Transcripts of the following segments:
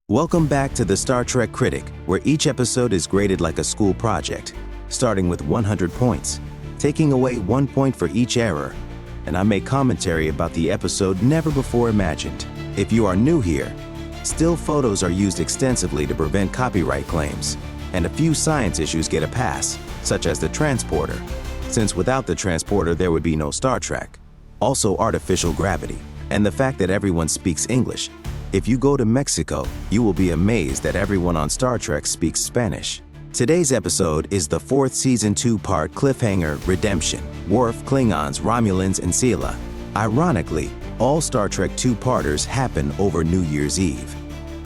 Welcome back to the Star Trek Critic, where each episode is graded like a school project, starting with 100 points, taking away 1 point for each error, and I make commentary about the episode never before imagined. If you are new here, still photos are used extensively to prevent copyright claims, and a few science issues get a pass, such as the transporter, since without the transporter there would be no Star Trek. Also artificial gravity, and the fact that everyone speaks English. If you go to Mexico, you will be amazed that everyone on Star Trek speaks Spanish. Today's episode is the 4th season 2-part cliffhanger Redemption, Worf, Klingons, Romulans, and Sela. Ironically, all Star Trek 2-parters happen over New Year's Eve.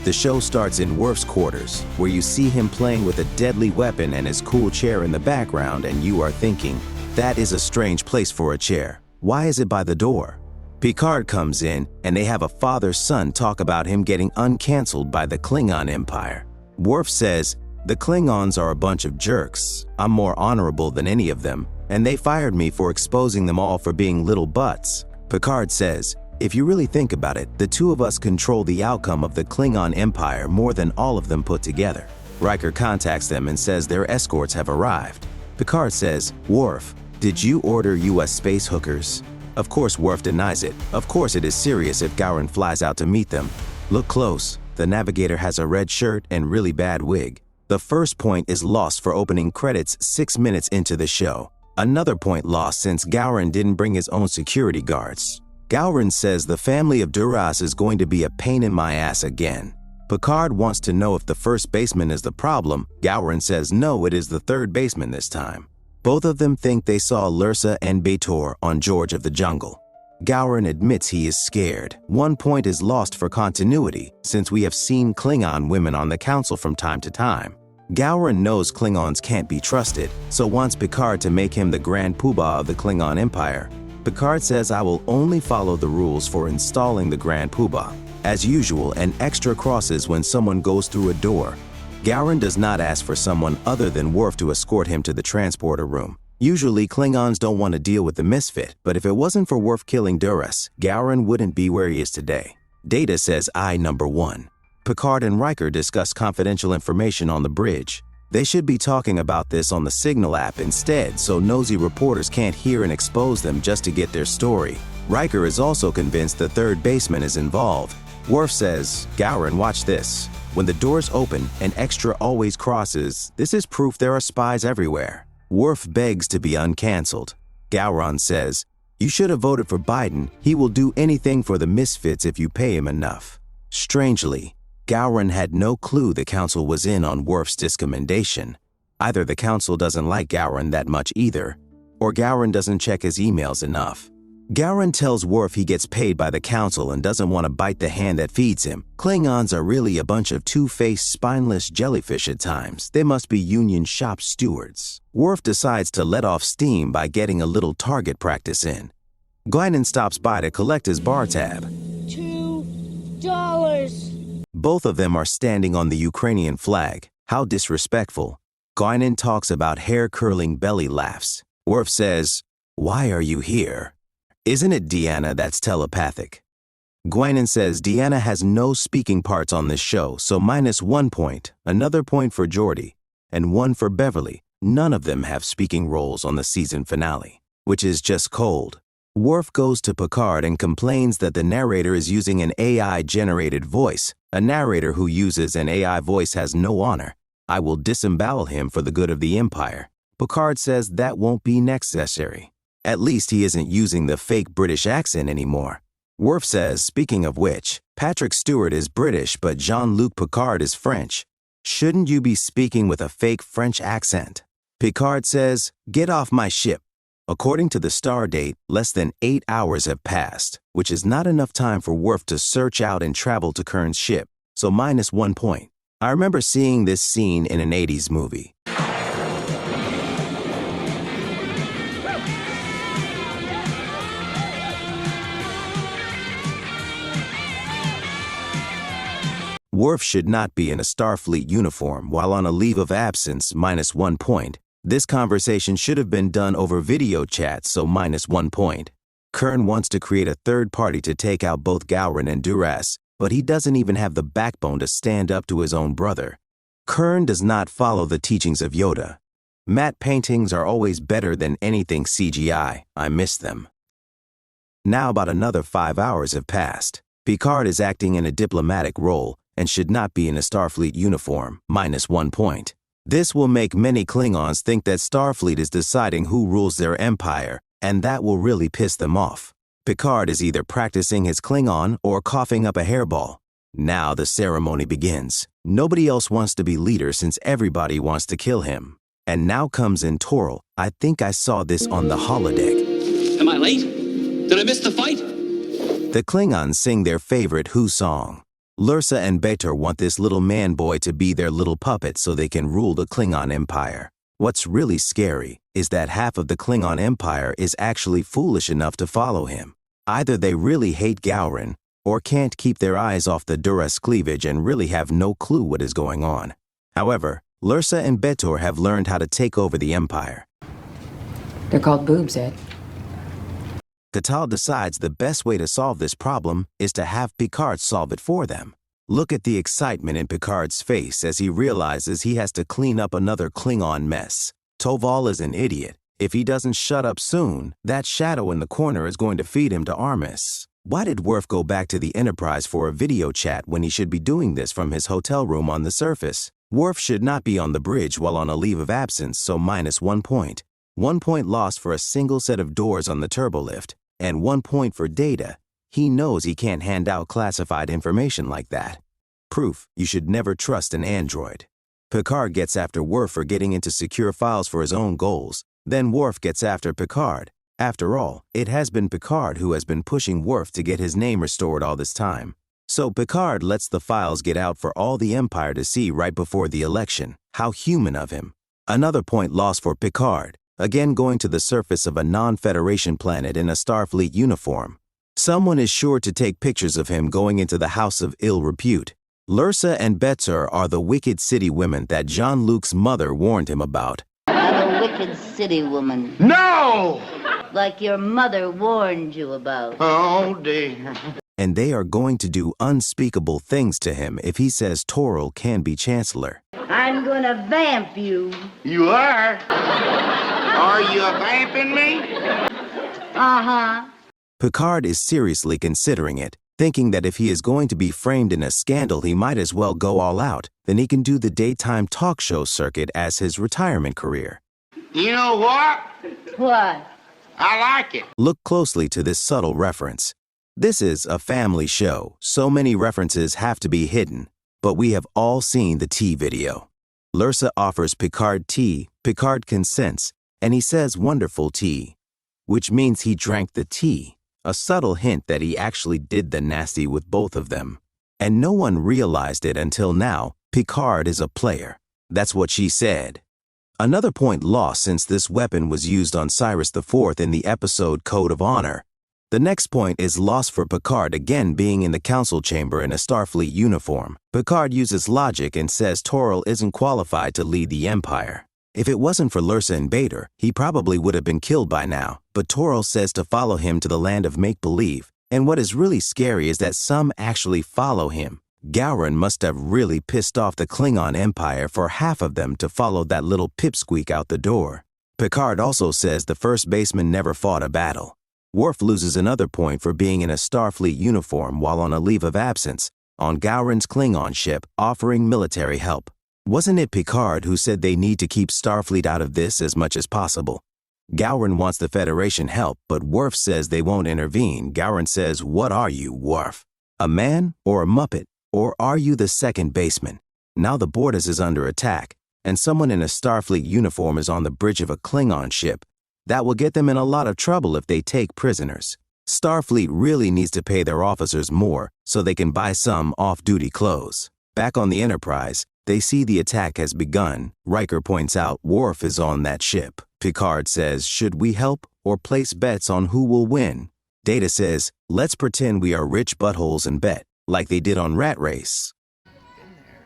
The show starts in Worf's quarters, where you see him playing with a deadly weapon and his cool chair in the background, and you are thinking, that is a strange place for a chair. Why is it by the door? Picard comes in, and they have a father-son talk about him getting uncancelled by the Klingon Empire. Worf says, "The Klingons are a bunch of jerks. I'm more honorable than any of them, and they fired me for exposing them all for being little butts." Picard says, "If you really think about it, the two of us control the outcome of the Klingon Empire more than all of them put together." Riker contacts them and says their escorts have arrived. Picard says, "Worf, did you order US space hookers?" Of course Worf denies it. Of course it is serious if Gowron flies out to meet them. Look close. The navigator has a red shirt and really bad wig. The first point is lost for opening credits 6 minutes into the show. Another point lost since Gowron didn't bring his own security guards. Gowron says the family of Duras is going to be a pain in my ass again. Picard wants to know if the first baseman is the problem. Gowron says no, it is the third baseman this time. Both of them think they saw Lursa and B'Etor on George of the Jungle. Gowron admits he is scared. 1 point is lost for continuity, since we have seen Klingon women on the council from time to time. Gowron knows Klingons can't be trusted, so wants Picard to make him the Grand Poobah of the Klingon Empire. Picard says, "I will only follow the rules for installing the Grand Poobah." As usual, an extra crosses when someone goes through a door. Gowron does not ask for someone other than Worf to escort him to the transporter room. Usually, Klingons don't want to deal with the misfit, but if it wasn't for Worf killing Duras, Gowron wouldn't be where he is today. Data says I number 1. Picard and Riker discuss confidential information on the bridge. They should be talking about this on the Signal app instead, so nosy reporters can't hear and expose them just to get their story. Riker is also convinced the third baseman is involved. Worf says, "Gowron, watch this. When the doors open, an extra always crosses. This is proof there are spies everywhere." Worf begs to be uncancelled. Gowron says, "You should have voted for Biden. He will do anything for the misfits if you pay him enough." Strangely, Gowron had no clue the council was in on Worf's discommendation. Either the council doesn't like Gowron that much either, or Gowron doesn't check his emails enough. Gowron tells Worf he gets paid by the council and doesn't want to bite the hand that feeds him. Klingons are really a bunch of two-faced, spineless jellyfish at times. They must be Union shop stewards. Worf decides to let off steam by getting a little target practice in. Guinan stops by to collect his bar tab. $2. Both of them are standing on the Ukrainian flag. How disrespectful. Guinan talks about hair-curling belly laughs. Worf says, "Why are you here? Isn't it Deanna that's telepathic?" Guinan says Deanna has no speaking parts on this show, so -1 point, another point for Geordi, and 1 for Beverly. None of them have speaking roles on the season finale, which is just cold. Worf goes to Picard and complains that the narrator is using an AI-generated voice. A narrator who uses an AI voice has no honor. I will disembowel him for the good of the Empire. Picard says that won't be necessary. At least he isn't using the fake British accent anymore. Worf says, speaking of which, Patrick Stewart is British but Jean-Luc Picard is French. Shouldn't you be speaking with a fake French accent? Picard says, "Get off my ship." According to the Stardate, less than 8 hours have passed, which is not enough time for Worf to search out and travel to Kern's ship, so -1 point. I remember seeing this scene in an 80s movie. Worf should not be in a Starfleet uniform while on a leave of absence, -1 point. This conversation should have been done over video chat, so -1 point. Kern wants to create a third party to take out both Gowron and Duras, but he doesn't even have the backbone to stand up to his own brother. Kern does not follow the teachings of Yoda. Matte paintings are always better than anything CGI. I miss them. Now about another 5 hours have passed. Picard is acting in a diplomatic role and should not be in a Starfleet uniform, -1 point. This will make many Klingons think that Starfleet is deciding who rules their empire, and that will really piss them off. Picard is either practicing his Klingon or coughing up a hairball. Now the ceremony begins. Nobody else wants to be leader since everybody wants to kill him. And now comes in Toril. I think I saw this on the holodeck. Am I late? Did I miss the fight? The Klingons sing their favorite Who song. Lursa and Betor want this little man boy to be their little puppet so they can rule the Klingon Empire. What's really scary is that half of the Klingon Empire is actually foolish enough to follow him. Either they really hate Gowron, or can't keep their eyes off the Duras cleavage and really have no clue what is going on. However, Lursa and Betor have learned how to take over the Empire. They're called boobs, Ed. Catal decides the best way to solve this problem is to have Picard solve it for them. Look at the excitement in Picard's face as he realizes he has to clean up another Klingon mess. Toval is an idiot. If he doesn't shut up soon, that shadow in the corner is going to feed him to Armis. Why did Worf go back to the Enterprise for a video chat when he should be doing this from his hotel room on the surface? Worf should not be on the bridge while on a leave of absence, so -1 point. 1 point lost for a single set of doors on the turbolift. And 1 point for Data. He knows he can't hand out classified information like that. Proof you should never trust an android. Picard gets after Worf for getting into secure files for his own goals. Then Worf gets after Picard. After all, it has been Picard who has been pushing Worf to get his name restored all this time. So Picard lets the files get out for all the Empire to see right before the election. How human of him. Another point lost for Picard. Again going to the surface of a non-Federation planet in a Starfleet uniform. Someone is sure to take pictures of him going into the House of Ill Repute. Lursa and Betzor are the wicked city women that Jean-Luc's mother warned him about. I'm a wicked city woman. No! Like your mother warned you about. Oh, dear. And they are going to do unspeakable things to him if he says Toril can be Chancellor. I'm gonna vamp you. You are? Are you vamping me? Uh-huh. Picard is seriously considering it, thinking that if he is going to be framed in a scandal, he might as well go all out. Then he can do the daytime talk show circuit as his retirement career. You know what? What? I like it. Look closely to this subtle reference. This is a family show, so many references have to be hidden, but we have all seen the tea video. Lursa offers Picard tea, Picard consents, and he says wonderful tea, which means he drank the tea, a subtle hint that he actually did the nasty with both of them. And no one realized it until now. Picard is a player. That's what she said. Another point lost since this weapon was used on Cyrus IV in the episode Code of Honor. The next point is lost for Picard again being in the council chamber in a Starfleet uniform. Picard uses logic and says Toril isn't qualified to lead the Empire. If it wasn't for Lursa and Betor, he probably would have been killed by now, but Toril says to follow him to the land of make-believe, and what is really scary is that some actually follow him. Gowron must have really pissed off the Klingon Empire for half of them to follow that little pipsqueak out the door. Picard also says the first baseman never fought a battle. Worf loses another point for being in a Starfleet uniform while on a leave of absence, on Gowron's Klingon ship, offering military help. Wasn't it Picard who said they need to keep Starfleet out of this as much as possible? Gowron wants the Federation help, but Worf says they won't intervene. Gowron says, "What are you, Worf? A man or a Muppet? Or are you the second baseman?" Now the Bordas is under attack, and someone in a Starfleet uniform is on the bridge of a Klingon ship. That will get them in a lot of trouble if they take prisoners. Starfleet really needs to pay their officers more so they can buy some off-duty clothes. Back on the Enterprise, they see the attack has begun. Riker points out Worf is on that ship. Picard says, should we help or place bets on who will win? Data says, let's pretend we are rich buttholes and bet, like they did on Rat Race.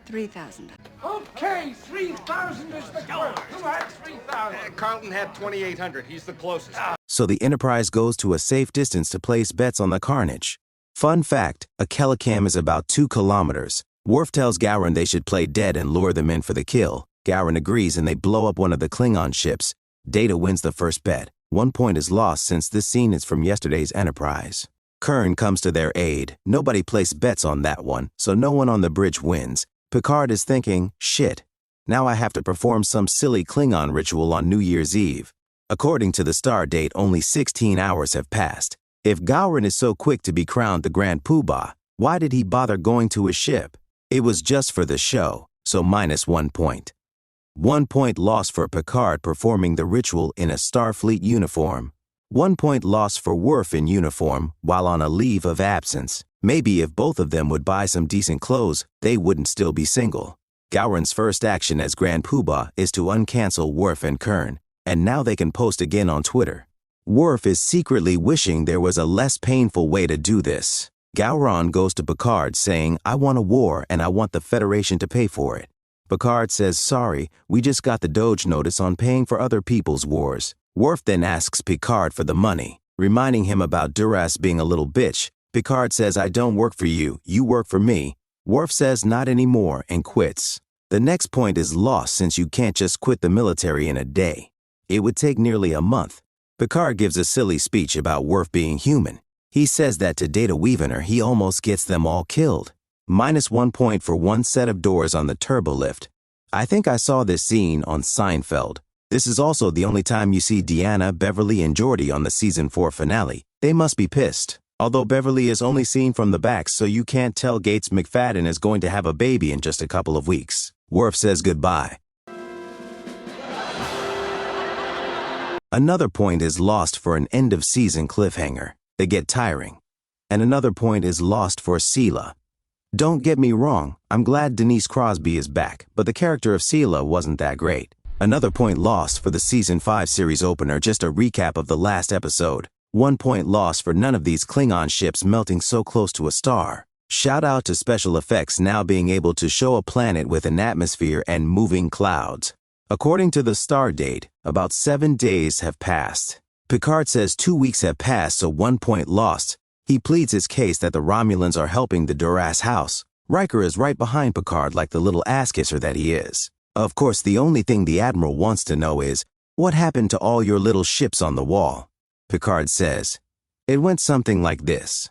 3,000. Okay, 3,000 is the quote. Who had 3,000? Carlton had 2,800. He's the closest. So the Enterprise goes to a safe distance to place bets on the carnage. Fun fact, a Kelicam is about 2 kilometers. Worf tells Gowron they should play dead and lure them in for the kill. Gowron agrees and they blow up one of the Klingon ships. Data wins the first bet. 1 point is lost since this scene is from yesterday's Enterprise. Kurn comes to their aid. Nobody placed bets on that one, so no one on the bridge wins. Picard is thinking, shit, now I have to perform some silly Klingon ritual on New Year's Eve. According to the star date, only 16 hours have passed. If Gowron is so quick to be crowned the Grand Poobah, why did he bother going to his ship? It was just for the show, so minus 1 point. 1 point lost for Picard performing the ritual in a Starfleet uniform. 1 point lost for Worf in uniform while on a leave of absence. Maybe if both of them would buy some decent clothes, they wouldn't still be single. Gowron's first action as Grand Poobah is to uncancel Worf and Kurn, and now they can post again on Twitter. Worf is secretly wishing there was a less painful way to do this. Gowron goes to Picard saying, I want a war and I want the Federation to pay for it. Picard says, sorry, we just got the Doge notice on paying for other people's wars. Worf then asks Picard for the money, reminding him about Duras being a little bitch. Picard says, I don't work for you, you work for me. Worf says not anymore and quits. The next point is lost since you can't just quit the military in a day. It would take nearly a month. Picard gives a silly speech about Worf being human. He says that to Data Weavener he almost gets them all killed. Minus 1 point for one set of doors on the turbolift. I think I saw this scene on Seinfeld. This is also the only time you see Deanna, Beverly, and Geordi on the season 4 finale. They must be pissed. Although Beverly is only seen from the back, so you can't tell Gates McFadden is going to have a baby in just a couple of weeks. Worf says goodbye. Another point is lost for an end-of-season cliffhanger. They get tiring. And another point is lost for Sela. Don't get me wrong, I'm glad Denise Crosby is back, but the character of Sela wasn't that great. Another point lost for the Season 5 series opener, just a recap of the last episode. 1 point lost for none of these Klingon ships melting so close to a star. Shout out to special effects now being able to show a planet with an atmosphere and moving clouds. According to the star date, about 7 days have passed. Picard says 2 weeks have passed, so 1 point lost. He pleads his case that the Romulans are helping the Duras house. Riker is right behind Picard like the little ass-kisser that he is. Of course, the only thing the Admiral wants to know is, what happened to all your little ships on the wall? Picard says, it went something like this.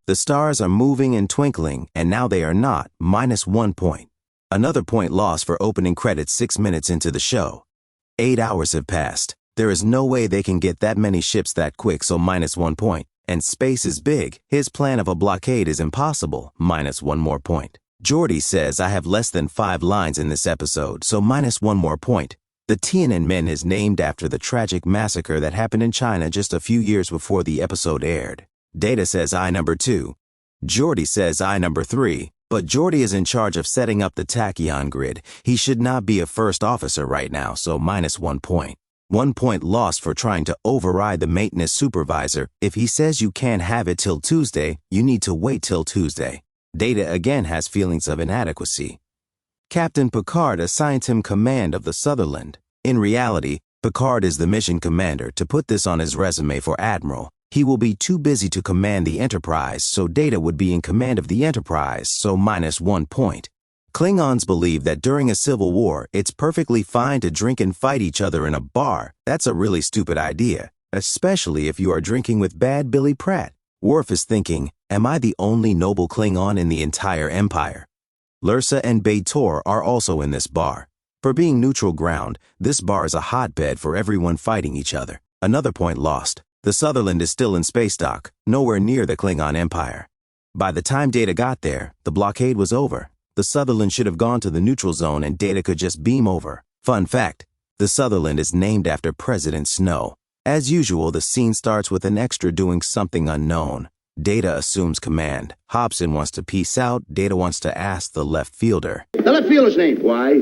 The stars are moving and twinkling, and now they are not, minus 1 point. Another point lost for opening credits 6 minutes into the show. 8 hours have passed. There is no way they can get that many ships that quick, so minus 1 point. And space is big. His plan of a blockade is impossible, minus 1 more point. Geordi says I have less than 5 lines in this episode, so minus 1 more point. The Tiananmen is named after the tragic massacre that happened in China just a few years before the episode aired. Data says I number 2. Geordi says I number 3. But Geordi is in charge of setting up the tachyon grid. He should not be a first officer right now, so minus 1 point. 1 point lost for trying to override the maintenance supervisor. If he says you can't have it till Tuesday, you need to wait till Tuesday. Data again has feelings of inadequacy. Captain Picard assigned him command of the Sutherland. In reality, Picard is the mission commander. To put this on his resume for Admiral, he will be too busy to command the Enterprise, so Data would be in command of the Enterprise, so minus 1 point. Klingons believe that during a civil war, it's perfectly fine to drink and fight each other in a bar. That's a really stupid idea, especially if you are drinking with bad Billy Pratt. Worf is thinking, am I the only noble Klingon in the entire Empire? Lursa and B'Etor are also in this bar. For being neutral ground, this bar is a hotbed for everyone fighting each other. Another point lost. The Sutherland is still in space dock, nowhere near the Klingon Empire. By the time Data got there, the blockade was over. The Sutherland should have gone to the neutral zone and Data could just beam over. Fun fact, the Sutherland is named after President Snow. As usual, the scene starts with an extra doing something unknown. Data assumes command. Hobson wants to peace out. Data wants to ask the left fielder. The left fielder's name. Why?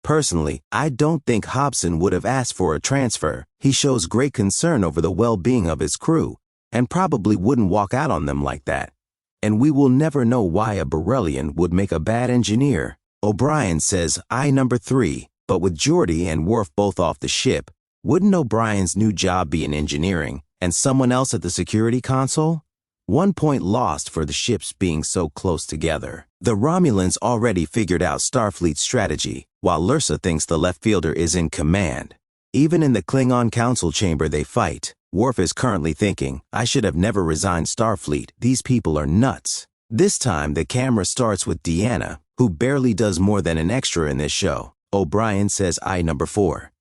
Personally, I don't think Hobson would have asked for a transfer. He shows great concern over the well-being of his crew, and probably wouldn't walk out on them like that. And we will never know why a Borellian would make a bad engineer. O'Brien says, I number 3, But with Geordi and Worf both off the ship, wouldn't O'Brien's new job be in engineering and someone else at the security console? 1 point lost for the ships being so close together. The Romulans already figured out Starfleet's strategy, while Lursa thinks the left fielder is in command. Even in the Klingon council chamber they fight, Worf is currently thinking, I should have never resigned Starfleet, these people are nuts. This time the camera starts with Deanna, who barely does more than an extra in this show. O'Brien says I number 4.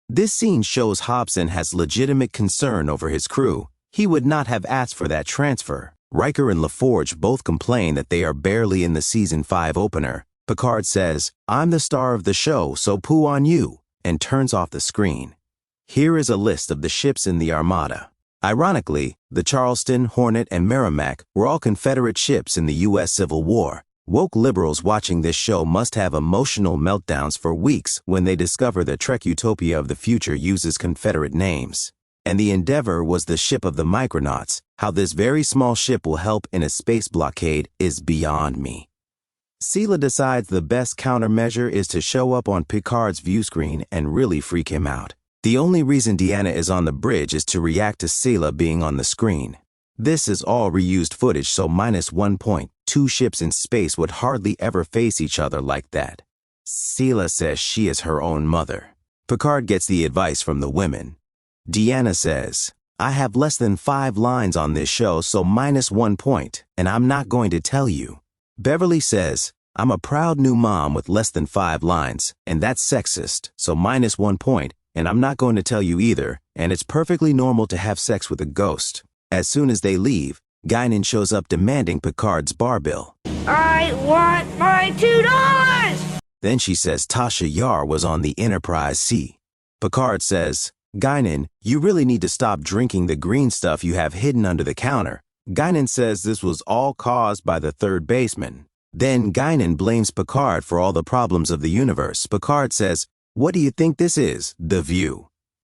This scene shows Hobson has legitimate concern over his crew. He would not have asked for that transfer. Riker and LaForge both complain that they are barely in the Season 5 opener. Picard says, I'm the star of the show, so poo on you, and turns off the screen. Here is a list of the ships in the Armada. Ironically, the Charleston, Hornet, and Merrimack were all Confederate ships in the U.S. Civil War. Woke liberals watching this show must have emotional meltdowns for weeks when they discover the Trek Utopia of the future uses Confederate names. And the Endeavor was the ship of the Micronauts. How this very small ship will help in a space blockade is beyond me. Sela decides the best countermeasure is to show up on Picard's view screen and really freak him out. The only reason Deanna is on the bridge is to react to Sela being on the screen. This is all reused footage, so -1 point. 2 ships in space would hardly ever face each other like that. Sela says she is her own mother. Picard gets the advice from the women. Deanna says, I have less than 5 lines on this show, so -1 point, and I'm not going to tell you. Beverly says, I'm a proud new mom with less than 5 lines, and that's sexist, so -1 point, and I'm not going to tell you either, and it's perfectly normal to have sex with a ghost. As soon as they leave, Guinan shows up demanding Picard's bar bill. I want my $2! Then she says Tasha Yar was on the Enterprise C. Picard says, Guinan, you really need to stop drinking the green stuff you have hidden under the counter. Guinan says this was all caused by the third baseman. Then Guinan blames Picard for all the problems of the universe. Picard says, what do you think this is, The View?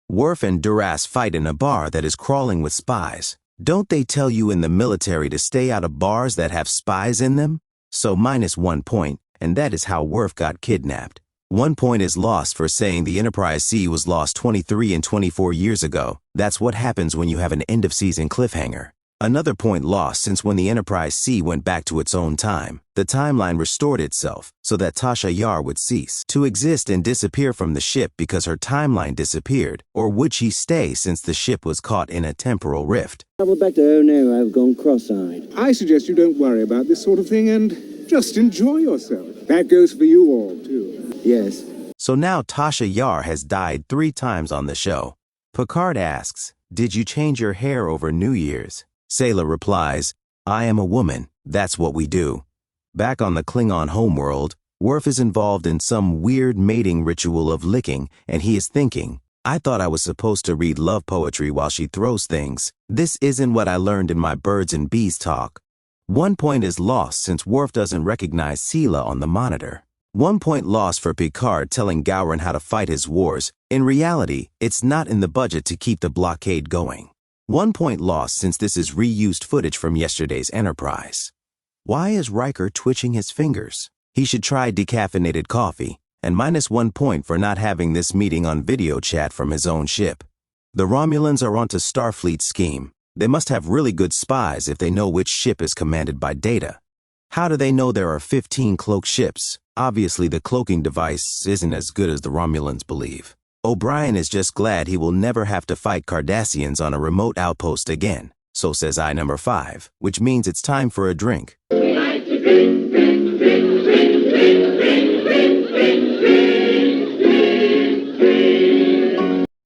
Worf and Duras fight in a bar that is crawling with spies. Don't they tell you in the military to stay out of bars that have spies in them? So -1 point, and that is how Worf got kidnapped. 1 point is lost for saying the Enterprise C was lost 23 and 24 years ago. That's what happens when you have an end-of-season cliffhanger. Another point lost since when the Enterprise C went back to its own time, the timeline restored itself so that Tasha Yar would cease to exist and disappear from the ship because her timeline disappeared, or would she stay since the ship was caught in a temporal rift? Travel back to oh no, I've gone cross-eyed. I suggest you don't worry about this sort of thing and just enjoy yourself. That goes for you all, too. Yes. So now Tasha Yar has died 3 times on the show. Picard asks, did you change your hair over New Year's? Sela replies, I am a woman, that's what we do. Back on the Klingon homeworld, Worf is involved in some weird mating ritual of licking, and he is thinking, I thought I was supposed to read love poetry while she throws things. This isn't what I learned in my birds and bees talk. 1 point is lost since Worf doesn't recognize Sela on the monitor. 1 point lost for Picard telling Gowron how to fight his wars. In reality, it's not in the budget to keep the blockade going. 1 point lost since this is reused footage from yesterday's Enterprise. Why is Riker twitching his fingers? He should try decaffeinated coffee, and -1 point for not having this meeting on video chat from his own ship. The Romulans are onto Starfleet's scheme. They must have really good spies if they know which ship is commanded by Data. How do they know there are 15 cloaked ships? Obviously, the cloaking device isn't as good as the Romulans believe. O'Brien is just glad he will never have to fight Cardassians on a remote outpost again. So says I number 5, which means it's time for a drink.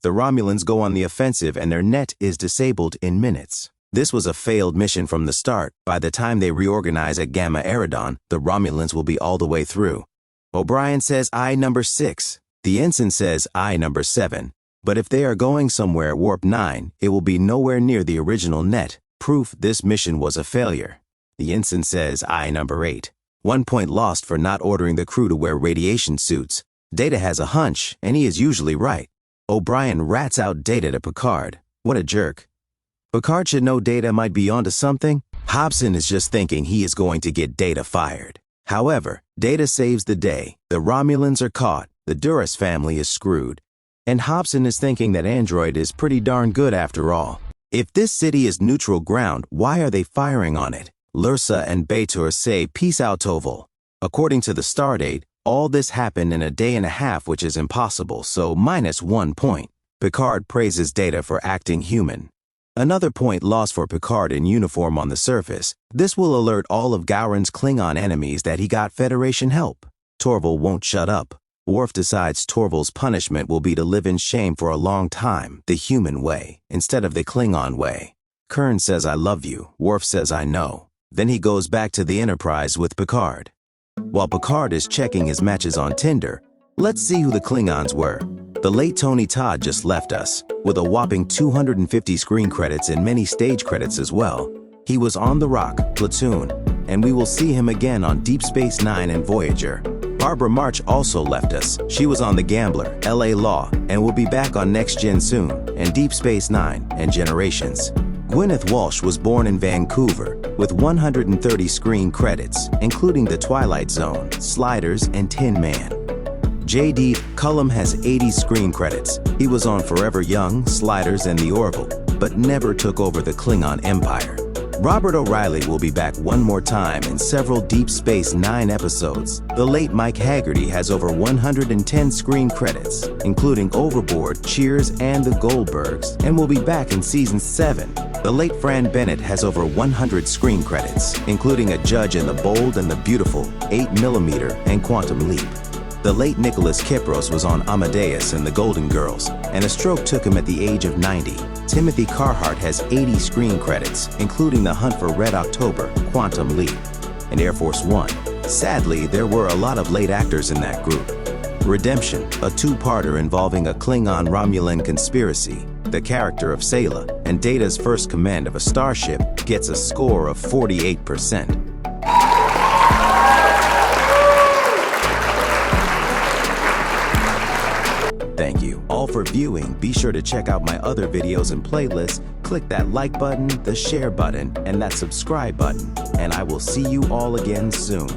The Romulans go on the offensive and their net is disabled in minutes. This was a failed mission from the start. By the time they reorganize at Gamma Eridon, the Romulans will be all the way through. O'Brien says I number 6. The ensign says I number 7. But if they are going somewhere at Warp 9, it will be nowhere near the original net. Proof this mission was a failure. The ensign says I number 8. 1 point lost for not ordering the crew to wear radiation suits. Data has a hunch, and he is usually right. O'Brien rats out Data to Picard. What a jerk. Picard should know Data might be onto something. Hobson is just thinking he is going to get Data fired. However, Data saves the day. The Romulans are caught, the Duras family is screwed. And Hobson is thinking that Android is pretty darn good after all. If this city is neutral ground, why are they firing on it? Lursa and B'Etor say peace out Toval. According to the stardate, all this happened in a day and a half, which is impossible, so -1 point. Picard praises Data for acting human. Another point lost for Picard in uniform on the surface. This will alert all of Gowron's Klingon enemies that he got Federation help. Torval won't shut up. Worf decides Torval's punishment will be to live in shame for a long time, the human way, instead of the Klingon way. Kern says I love you, Worf says I know. Then he goes back to the Enterprise with Picard. While Picard is checking his matches on Tinder, let's see who the Klingons were. The late Tony Todd just left us, with a whopping 250 screen credits and many stage credits as well. He was on The Rock, Platoon, and we will see him again on Deep Space Nine and Voyager. Barbara March also left us. She was on The Gambler, LA Law, and will be back on Next Gen soon, and Deep Space Nine and Generations. Gwyneth Walsh was born in Vancouver, with 130 screen credits, including The Twilight Zone, Sliders, and Tin Man. J.D. Cullum has 80 screen credits. He was on Forever Young, Sliders, and The Orville, but never took over the Klingon Empire. Robert O'Reilly will be back one more time in several Deep Space Nine episodes. The late Mike Haggerty has over 110 screen credits, including Overboard, Cheers, and The Goldbergs, and will be back in Season 7. The late Fran Bennett has over 100 screen credits, including a judge in The Bold and the Beautiful, 8mm, and Quantum Leap. The late Nicholas Kipros was on Amadeus and The Golden Girls, and a stroke took him at the age of 90. Timothy Carhart has 80 screen credits, including The Hunt for Red October, Quantum Leap, and Air Force One. Sadly, there were a lot of late actors in that group. Redemption, a two-parter involving a Klingon-Romulan conspiracy, the character of Sela, and Data's first command of a starship, gets a score of 48%. Thank you all for viewing. Be sure to check out my other videos and playlists. Click that like button, the share button, and that subscribe button. And I will see you all again soon.